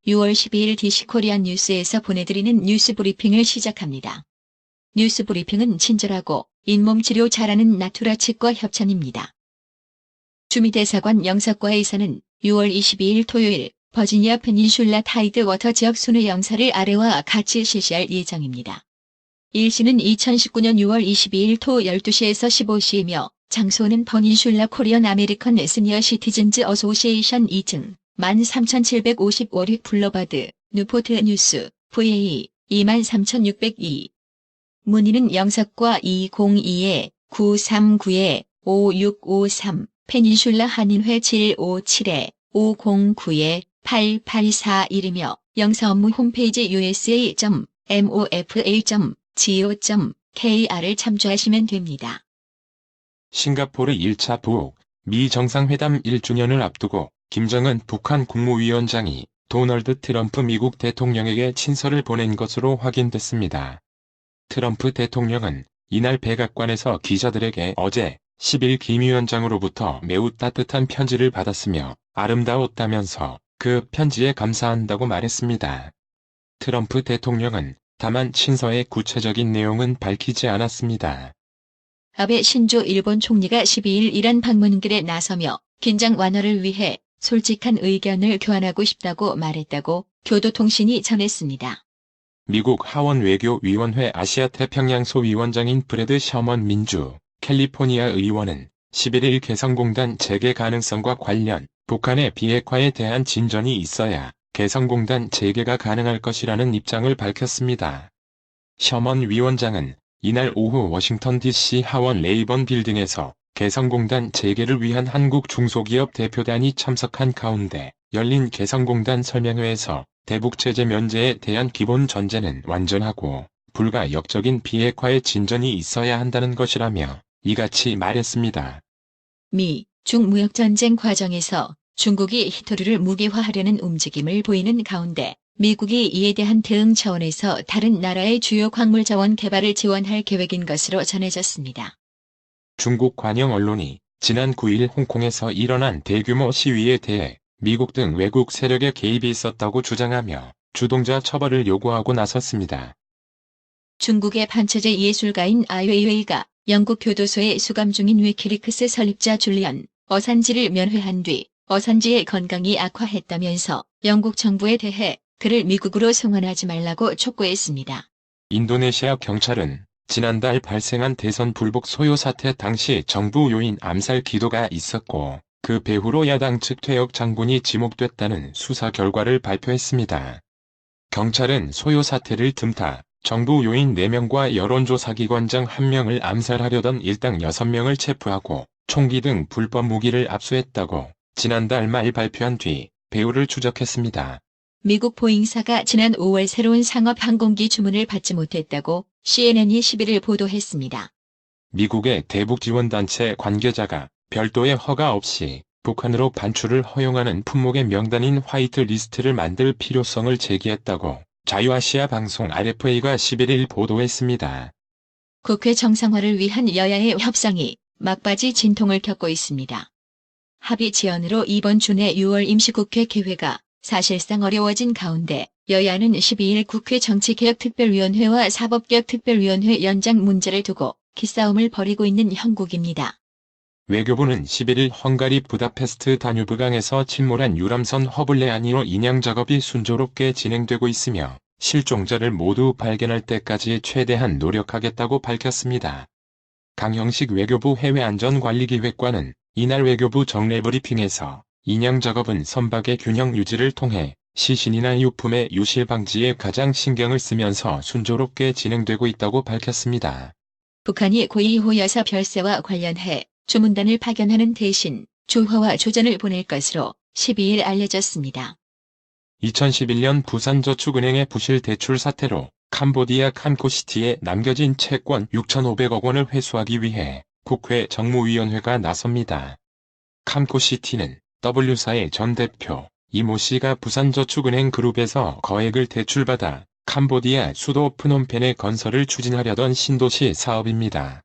6월 12일 DC코리안 뉴스에서 보내드리는 뉴스 브리핑을 시작합니다. 뉴스 브리핑은 친절하고 잇몸 치료 잘하는 나투라 치과 협찬입니다. 주미대사관 영사과 의사는 6월 22일 토요일 버지니아 페닌슐라 타이드워터 지역 순회 영사를 아래와 같이 실시할 예정입니다. 일시는 2019년 6월 22일 토 12시에서 15시이며 장소는 퍼닌슐라 코리언 아메리칸 시니어 시티즌즈 어소시에이션 2층 13755릭 블러바드, 뉴포트 뉴스, VA 23602. 문의는 영사과 202-939-5653, 페닌슐라 한인회 757-509-8841이며 영사 업무 홈페이지 usa.mofa.go.kr을 참조하시면 됩니다. 싱가포르 1차 북, 미 정상회담 1주년을 앞두고 김정은 북한 국무위원장이 도널드 트럼프 미국 대통령에게 친서를 보낸 것으로 확인됐습니다. 트럼프 대통령은 이날 백악관에서 기자들에게 어제 10일 김 위원장으로부터 매우 따뜻한 편지를 받았으며 아름다웠다면서 그 편지에 감사한다고 말했습니다. 트럼프 대통령은 다만 친서의 구체적인 내용은 밝히지 않았습니다. 아베 신조 일본 총리가 12일 이란 방문길에 나서며 긴장 완화를 위해 솔직한 의견을 교환하고 싶다고 말했다고 교도통신이 전했습니다. 미국 하원 외교위원회 아시아태평양 소위원장인 브래드 셔먼 민주, 캘리포니아 의원은 11일 개성공단 재개 가능성과 관련 북한의 비핵화에 대한 진전이 있어야 개성공단 재개가 가능할 것이라는 입장을 밝혔습니다. 셔먼 위원장은 이날 오후 워싱턴 DC 하원 레이번 빌딩에서 개성공단 재개를 위한 한국 중소기업 대표단이 참석한 가운데 열린 개성공단 설명회에서 대북제재 면제에 대한 기본 전제는 완전하고 불가역적인 비핵화의 진전이 있어야 한다는 것이라며 이같이 말했습니다. 미, 중 무역전쟁 과정에서 중국이 히토류를 무기화하려는 움직임을 보이는 가운데 미국이 이에 대한 대응 차원에서 다른 나라의 주요 광물자원 개발을 지원할 계획인 것으로 전해졌습니다. 중국 관영 언론이 지난 9일 홍콩에서 일어난 대규모 시위에 대해 미국 등 외국 세력의 개입이 있었다고 주장하며 주동자 처벌을 요구하고 나섰습니다. 중국의 판처제 예술가인 아이웨이웨이가 영국 교도소에 수감 중인 위키리크스 설립자 줄리언 어산지를 면회한 뒤 어산지의 건강이 악화했다면서 영국 정부에 대해 그를 미국으로 송환하지 말라고 촉구했습니다. 인도네시아 경찰은 지난달 발생한 대선 불복 소요 사태 당시 정부 요인 암살 기도가 있었고 그 배후로 야당 측 퇴역 장군이 지목됐다는 수사 결과를 발표했습니다. 경찰은 소요 사태를 틈타 정부 요인 4명과 여론조사기관장 1명을 암살하려던 일당 6명을 체포하고 총기 등 불법 무기를 압수했다고 지난달 말 발표한 뒤 배후를 추적했습니다. 미국 보잉사가 지난 5월 새로운 상업 항공기 주문을 받지 못했다고 CNN이 11일 보도했습니다. 미국의 대북지원단체 관계자가 별도의 허가 없이 북한으로 반출을 허용하는 품목의 명단인 화이트 리스트를 만들 필요성을 제기했다고 자유아시아 방송 RFA가 11일 보도했습니다. 국회 정상화를 위한 여야의 협상이 막바지 진통을 겪고 있습니다. 합의 지연으로 이번 주 내 6월 임시국회 개회가 사실상 어려워진 가운데 여야는 12일 국회 정치개혁특별위원회와 사법개혁특별위원회 연장 문제를 두고 기싸움을 벌이고 있는 형국입니다. 외교부는 11일 헝가리 부다페스트 다뉴브강에서 침몰한 유람선 허블레 안으로 인양 작업이 순조롭게 진행되고 있으며 실종자를 모두 발견할 때까지 최대한 노력하겠다고 밝혔습니다. 강형식 외교부 해외안전관리기획관은 이날 외교부 정례 브리핑에서 인양 작업은 선박의 균형 유지를 통해 시신이나 유품의 유실 방지에 가장 신경을 쓰면서 순조롭게 진행되고 있다고 밝혔습니다. 북한이 고이호 여사 별세와 관련해 주문단을 파견하는 대신 조화와 조전을 보낼 것으로 12일 알려졌습니다. 2011년 부산저축은행의 부실 대출 사태로 캄보디아 캄코시티에 남겨진 채권 6,500억 원을 회수하기 위해 국회 정무위원회가 나섭니다. 캄코시티는 W사의 전 대표 이모 씨가 부산저축은행 그룹에서 거액을 대출받아 캄보디아 수도 프놈펜의 건설을 추진하려던 신도시 사업입니다.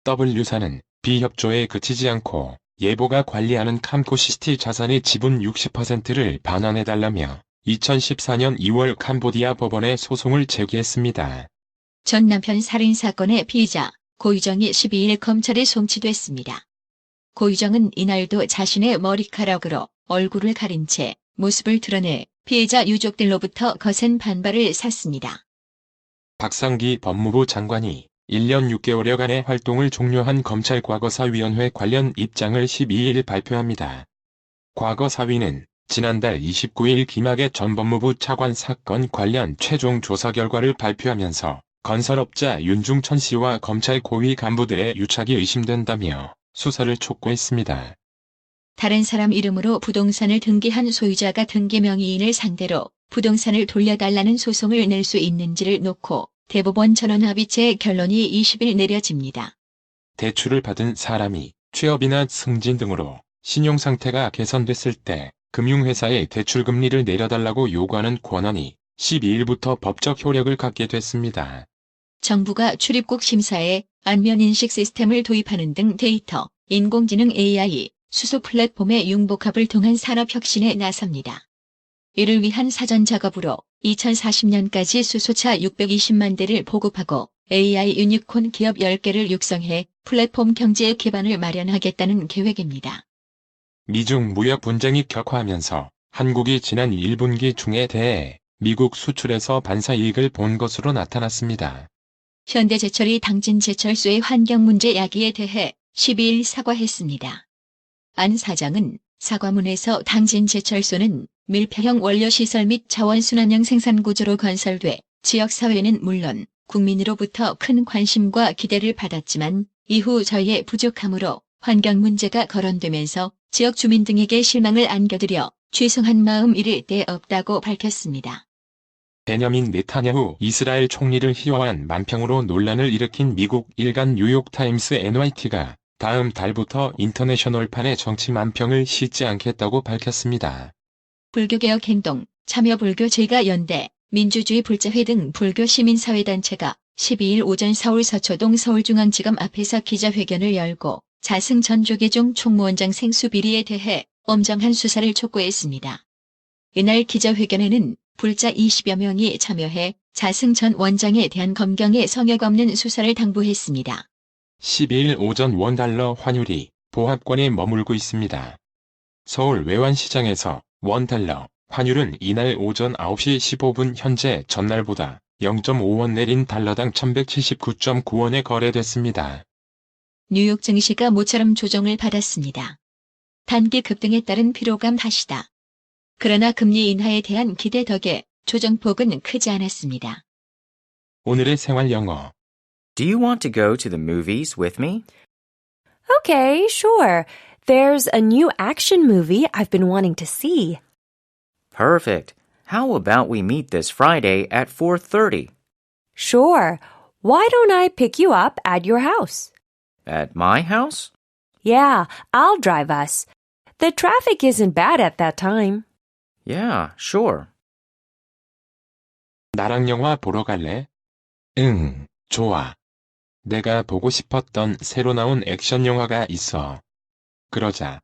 W사는 비협조에 그치지 않고 예보가 관리하는 캄코시티 자산의 지분 60%를 반환해달라며 2014년 2월 캄보디아 법원에 소송을 제기했습니다. 전 남편 살인사건의 피의자 고유정이 12일 검찰에 송치됐습니다. 고유정은 이날도 자신의 머리카락으로 얼굴을 가린 채 모습을 드러내 피해자 유족들로부터 거센 반발을 샀습니다. 박상기 법무부 장관이 1년 6개월여간의 활동을 종료한 검찰 과거사위원회 관련 입장을 12일 발표합니다. 과거사위는 지난달 29일 김학의 전 법무부 차관 사건 관련 최종 조사 결과를 발표하면서 건설업자 윤중천 씨와 검찰 고위 간부들의 유착이 의심된다며 수사를 촉구했습니다. 다른 사람 이름으로 부동산을 등기한 소유자가 등기 명의인을 상대로 부동산을 돌려달라는 소송을 낼 수 있는지를 놓고 대법원 전원합의체 결론이 20일 내려집니다. 대출을 받은 사람이 취업이나 승진 등으로 신용상태가 개선됐을 때 금융회사에 대출금리를 내려달라고 요구하는 권한이 12일부터 법적 효력을 갖게 됐습니다. 정부가 출입국 심사에 안면인식 시스템을 도입하는 등 데이터, 인공지능 AI, 수소 플랫폼의 융복합을 통한 산업혁신에 나섭니다. 이를 위한 사전 작업으로 2040년까지 수소차 620만 대를 보급하고 AI 유니콘 기업 10개를 육성해 플랫폼 경제의 기반을 마련하겠다는 계획입니다. 미중 무역 분쟁이 격화하면서 한국이 지난 1분기 중에 대해 미국 수출에서 반사 이익을 본 것으로 나타났습니다. 현대제철이 당진제철소의 환경 문제 야기에 대해 12일 사과했습니다. 안 사장은 사과문에서 당진제철소는 밀폐형 원료시설 및 자원순환형 생산구조로 건설돼 지역사회는 물론 국민으로부터 큰 관심과 기대를 받았지만 이후 저희의 부족함으로 환경 문제가 거론되면서 지역 주민 등에게 실망을 안겨드려 죄송한 마음 잃을 데 없다고 밝혔습니다. 베냐민 네타냐후 이스라엘 총리를 희화한 만평으로 논란을 일으킨 미국 일간 뉴욕타임스 NYT가 다음 달부터 인터내셔널판의 정치 만평을 싣지 않겠다고 밝혔습니다. 불교개혁행동, 참여불교제가 연대, 민주주의 불자회 등 불교 시민사회단체가 12일 오전 서울 서초동 서울중앙지검 앞에서 기자회견을 열고 자승 전 조계종 총무원장 생수 비리에 대해 엄정한 수사를 촉구했습니다. 이날 기자회견에는 불자 20여 명이 참여해 자승 전 원장에 대한 검경의 성역 없는 수사를 당부했습니다. 12일 오전 원달러 환율이 보합권에 머물고 있습니다. 서울 외환시장에서 원달러 환율은 이날 오전 9시 15분 현재 전날보다 0.5원 내린 달러당 1179.9원에 거래됐습니다. 뉴욕 증시가 모처럼 조정을 받았습니다. 단기 급등에 따른 피로감 탓이다. 그러나 금리 인하에 대한 기대 덕에 조정폭은 크지 않았습니다. 오늘의 생활 영어. Do you want to go to the movies with me? Okay, sure. There's a new action movie I've been wanting to see. Perfect. How about we meet this Friday at 4:30? Sure. Why don't I pick you up at your house? At my house? Yeah, I'll drive us. The traffic isn't bad at that time. Yeah, sure. 나랑 영화 보러 갈래? 응, 좋아. 내가 보고 싶었던 새로 나온 액션 영화가 있어. 그러자.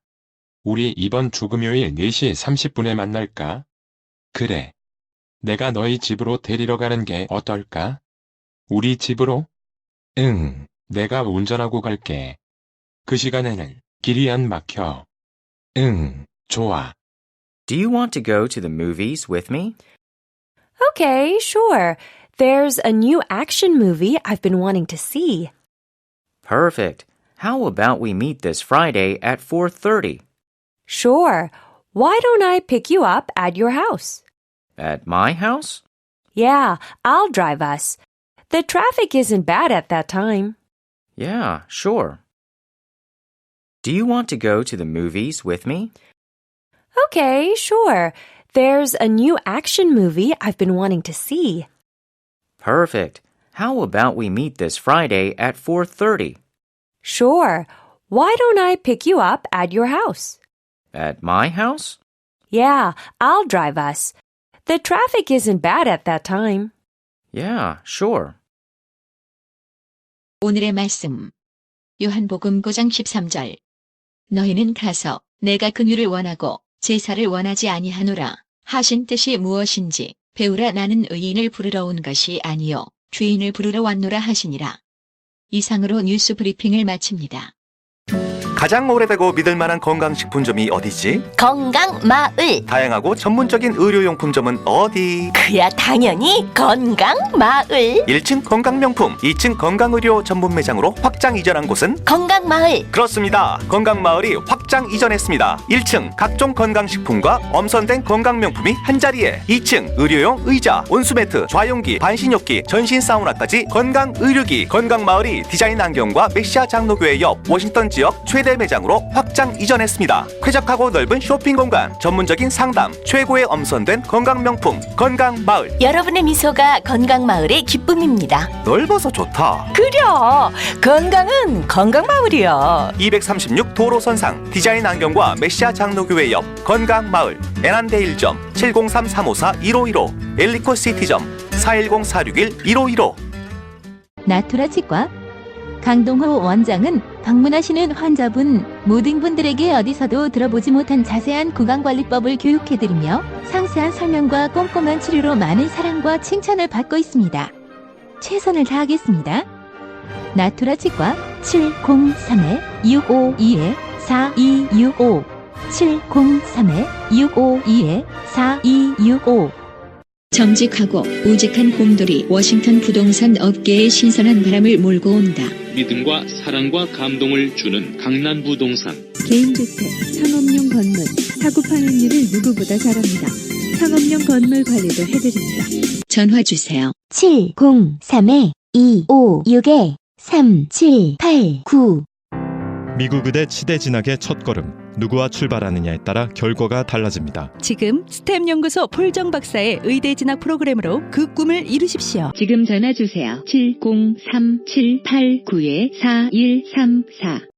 우리 이번 주 금요일 4시 30분에 만날까? 그래. 내가 너희 집으로 데리러 가는 게 어떨까? 우리 집으로? 응, 내가 운전하고 갈게. 그 시간에는 길이 안 막혀. 응, 좋아. Do you want to go to the movies with me? Okay, sure. There's a new action movie I've been wanting to see. Perfect. How about we meet this Friday at 4:30? Sure. Why don't I pick you up at your house? At my house? Yeah, I'll drive us. The traffic isn't bad at that time. Yeah, sure. Do you want to go to the movies with me? Okay, sure. There's a new action movie I've been wanting to see. Perfect. How about we meet this Friday at 4:30? Sure. Why don't I pick you up at your house? At my house? Yeah, I'll drive us. The traffic isn't bad at that time. Yeah, sure. 오늘의 말씀. 요한복음 9장 13절. 너희는 가서 내가 긍휼을 원하고 제사를 원하지 아니하노라. 하신 뜻이 무엇인지 배우라. 나는 의인을 부르러 온 것이 아니요 죄인을 부르러 왔노라 하시니라. 이상으로 뉴스 브리핑을 마칩니다. 가장 오래되고 믿을만한 건강식품점이 어디지? 건강마을. 다양하고 전문적인 의료용품점은 어디? 그야 당연히 건강마을. 1층 건강명품, 2층 건강의료 전문 매장으로 확장 이전한 곳은? 건강마을. 그렇습니다. 건강마을이 확장 이전했습니다. 1층 각종 건강식품과 엄선된 건강명품이 한자리에, 2층 의료용 의자, 온수매트, 좌용기, 반신욕기, 전신 사우나까지 건강의료기. 건강마을이 디자인 안경과 메시아 장로교회 옆 워싱턴 지역 최대 매장으로 확장 이전했습니다. 쾌적하고 넓은 쇼핑 공간, 전문적인 상담, 최고의 엄선된 건강명품 건강마을. 여러분의 미소가 건강마을의 기쁨입니다. 넓어서 좋다. 그려 건강은 건강마을이야. 236 도로선상 디자인 안경과 메시아 장로교회 옆 건강마을. 애난데 1점 703-354-1515 엘리코 시티점 410-461-1515. 나투라 치과 강동호 원장은 방문하시는 환자분 모든 분들에게 어디서도 들어보지 못한 자세한 구강관리법을 교육해드리며 상세한 설명과 꼼꼼한 치료로 많은 사랑과 칭찬을 받고 있습니다. 최선을 다하겠습니다. 나투라 치과 703-652-4265 703-652-4265. 정직하고 우직한 곰돌이 워싱턴 부동산 업계에 신선한 바람을 몰고 온다. 믿음과 사랑과 감동을 주는 강남부동산. 개인주택, 상업용 건물, 사고 파행률을 누구보다 잘합니다. 상업용 건물 관리도 해드립니다. 전화 주세요. 703-256-3789. 미국 의대 치대 진학의 첫걸음. 누구와 출발하느냐에 따라 결과가 달라집니다. 지금 스템 연구소 폴정 박사의 의대 진학 프로그램으로 그 꿈을 이루십시오. 지금 전화 주세요. 703-789-4134